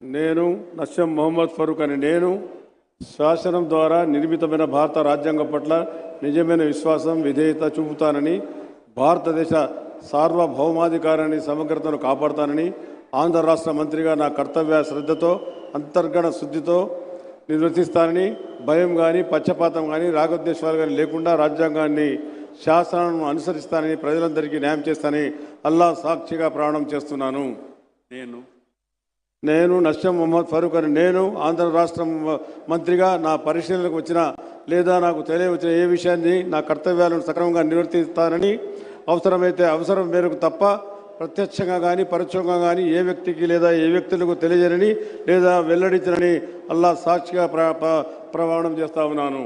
నేను నస్యం మొహమ్మద్ ఫరూక్ అని నేను శాసనం ద్వారా నిర్మితమైన భారత రాజ్యాంగం పట్ల నిజమైన విశ్వాసం విధేయత చూపుతానని, భారతదేశ సార్వభౌమాధికారాన్ని సమగ్రతను కాపాడుతానని, ఆంధ్ర రాష్ట్ర మంత్రిగా నా కర్తవ్య శ్రద్ధతో అంతర్గత శుద్ధితో నిర్వర్తిస్తానని, భయం కానీ పక్షపాతం కానీ రాగద్వేషాలు కానీ లేకుండా రాజ్యాంగాన్ని శాసనాలను అనుసరిస్తానని, ప్రజలందరికీ న్యాయం చేస్తానని అల్లా సాక్షిగా ప్రమాణం చేస్తున్నాను. నేను నస్యం మొహమ్మద్ ఫరూక్ అని నేను ఆంధ్ర రాష్ట్ర మంత్రిగా నా పరిశీలనకు వచ్చిన లేదా నాకు తెలియవచ్చిన ఏ విషయాన్ని నా కర్తవ్యాలను సక్రమంగా నిర్వర్తిస్తానని, అవసరమైతే అవసరం మేరకు తప్ప ప్రత్యక్షంగా కానీ పరోక్షంగా కానీ ఏ వ్యక్తికి లేదా ఏ వ్యక్తులకు తెలియజేయనని లేదా వెల్లడించనని అల్లా సాక్షిగా ప్రమాణం చేస్తా ఉన్నాను.